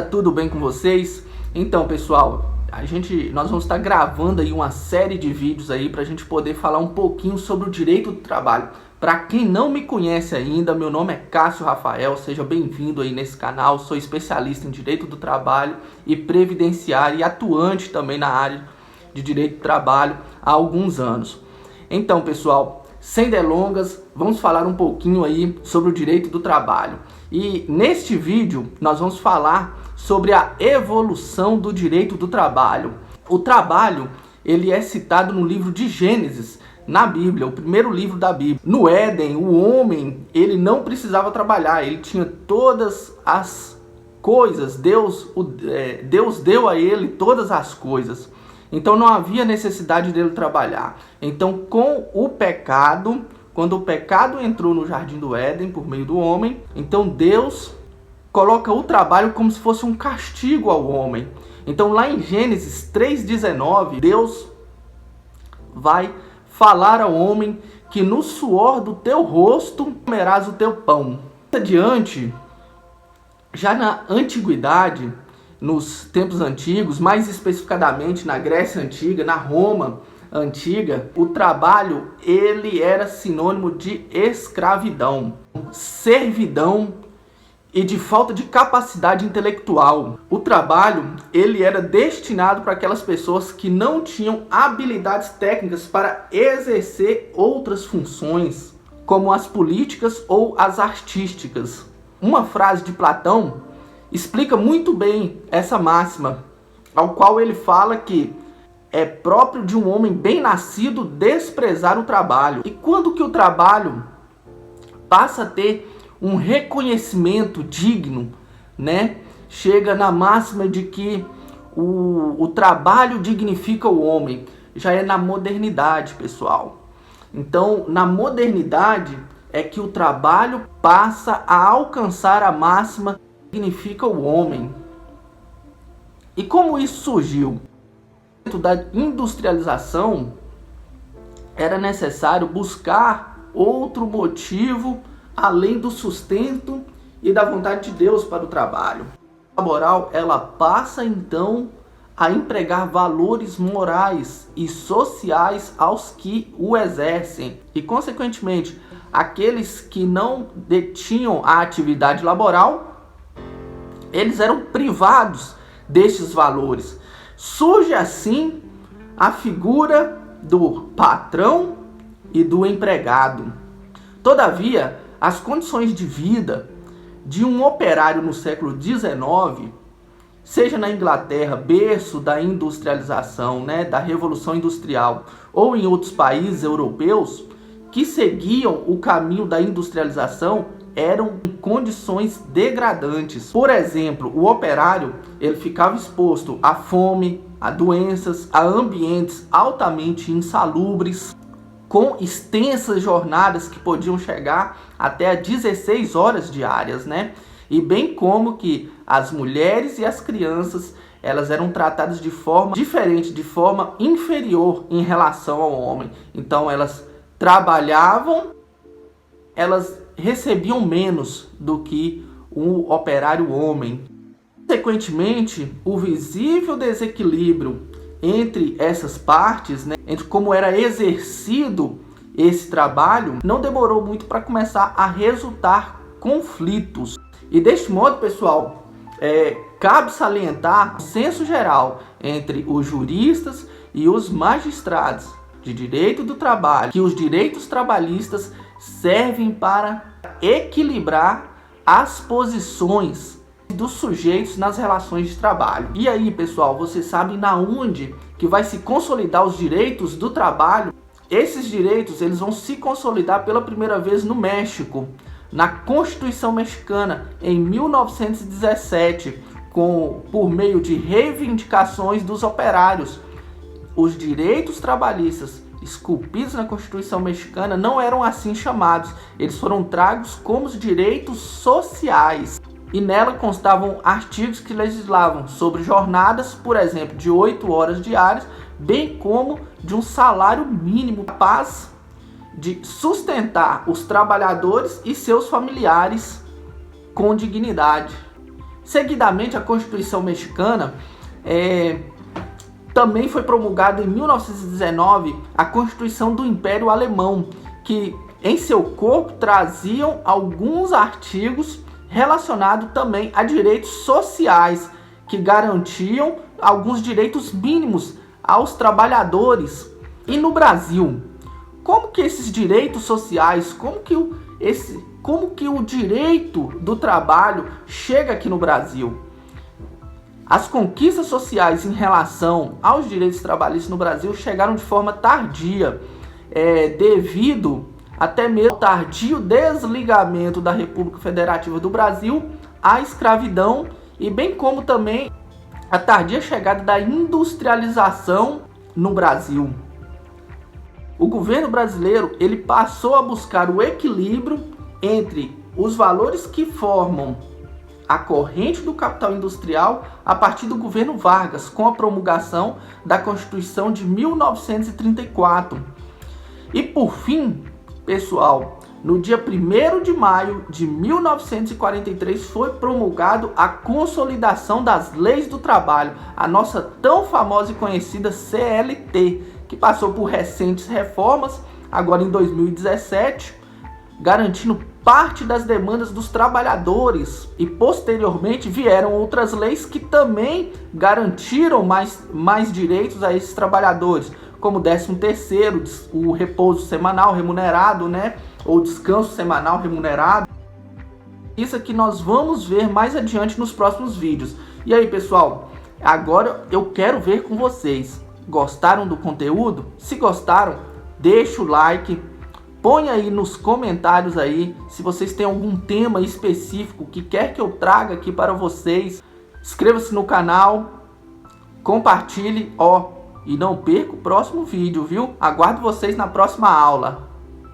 Tudo bem com vocês? Então, pessoal, nós vamos estar gravando aí uma série de vídeos aí para a gente poder falar um pouquinho sobre o direito do trabalho. Para quem não me conhece ainda, meu nome é Cássio Rafael, seja bem-vindo aí nesse canal. Sou especialista em direito do trabalho e previdenciário e atuante também na área de direito do trabalho há alguns anos. Então, pessoal, sem delongas, vamos falar um pouquinho aí sobre o direito do trabalho. E neste vídeo nós vamos falar sobre a evolução do direito do trabalho. O trabalho, ele é citado no livro de Gênesis, na Bíblia, o primeiro livro da Bíblia. No Éden, o homem, ele não precisava trabalhar, ele tinha todas as coisas, Deus deu a ele todas as coisas. Então não havia necessidade dele trabalhar. Então com o pecado, quando o pecado entrou no jardim do Éden por meio do homem, então Deus coloca o trabalho como se fosse um castigo ao homem. Então lá em Gênesis 3,19, Deus vai falar ao homem que no suor do teu rosto comerás o teu pão. Adiante, já na antiguidade, nos tempos antigos, mais especificadamente na Grécia Antiga, na Roma Antiga, o trabalho ele era sinônimo de escravidão, servidão e de falta de capacidade intelectual. O trabalho ele era destinado para aquelas pessoas que não tinham habilidades técnicas para exercer outras funções, como as políticas ou as artísticas. Uma frase de Platão explica muito bem essa máxima, ao qual ele fala que é próprio de um homem bem nascido desprezar o trabalho. E quando que o trabalho passa a ter um reconhecimento digno, né? Chega na máxima de que o trabalho dignifica o homem. Já é na modernidade, pessoal. Então, na modernidade é que o trabalho passa a alcançar a máxima dignifica o homem. E como isso surgiu? Dentro da industrialização, era necessário buscar outro motivo além do sustento e da vontade de Deus para o trabalho. A moral, ela passa então a empregar valores morais e sociais aos que o exercem e, consequentemente, aqueles que não detinham a atividade laboral, eles eram privados destes valores. Surge assim a figura do patrão e do empregado. Todavia, as condições de vida de um operário no século XIX, seja na Inglaterra, berço da industrialização, né, da Revolução Industrial, ou em outros países europeus que seguiam o caminho da industrialização, eram em condições degradantes. Por exemplo, o operário ele ficava exposto à fome, a doenças, a ambientes altamente insalubres, com extensas jornadas que podiam chegar até a 16 horas diárias, né? E bem como que as mulheres e as crianças, elas eram tratadas de forma diferente, de forma inferior em relação ao homem. Então elas trabalhavam, elas recebiam menos do que o operário homem. Consequentemente, o visível desequilíbrio entre essas partes, né, entre como era exercido esse trabalho, não demorou muito para começar a resultar conflitos. E deste modo, pessoal, cabe salientar o senso geral entre os juristas e os magistrados de direito do trabalho, que os direitos trabalhistas servem para equilibrar as posições dos sujeitos nas relações de trabalho. E aí, pessoal, vocês sabem na onde que vai se consolidar os direitos do trabalho? Esses direitos eles vão se consolidar pela primeira vez no México, na Constituição Mexicana, em 1917, por meio de reivindicações dos operários. Os direitos trabalhistas esculpidos na Constituição Mexicana não eram assim chamados, eles foram tragos como os direitos sociais. E nela constavam artigos que legislavam sobre jornadas, por exemplo, de 8 horas diárias, bem como de um salário mínimo capaz de sustentar os trabalhadores e seus familiares com dignidade. Seguidamente, a Constituição Mexicana também foi promulgada em 1919 a Constituição do Império Alemão, que em seu corpo traziam alguns artigos relacionados também a direitos sociais, que garantiam alguns direitos mínimos aos trabalhadores. E no Brasil, como que esses direitos sociais, como que o direito do trabalho chega aqui no Brasil? As conquistas sociais em relação aos direitos trabalhistas no Brasil chegaram de forma tardia, devido até mesmo ao tardio desligamento da República Federativa do Brasil à escravidão, e bem como também a tardia chegada da industrialização no Brasil. O governo brasileiro ele passou a buscar o equilíbrio entre os valores que formam a corrente do capital industrial a partir do governo Vargas, com a promulgação da Constituição de 1934. E por fim, pessoal, no dia 1º de maio de 1943 foi promulgado a Consolidação das Leis do Trabalho, a nossa tão famosa e conhecida CLT, que passou por recentes reformas, agora em 2017, garantindo parte das demandas dos trabalhadores, e posteriormente vieram outras leis que também garantiram mais direitos a esses trabalhadores, como o 13º, o repouso semanal remunerado, ou descanso semanal remunerado. Isso aqui nós vamos ver mais adiante nos próximos vídeos. E aí, pessoal, agora eu quero ver com vocês. Gostaram do conteúdo? Se gostaram, deixa o like, põe aí nos comentários aí se vocês têm algum tema específico que quer que eu traga aqui para vocês. Inscreva-se no canal, compartilhe, e não perca o próximo vídeo, viu? Aguardo vocês na próxima aula.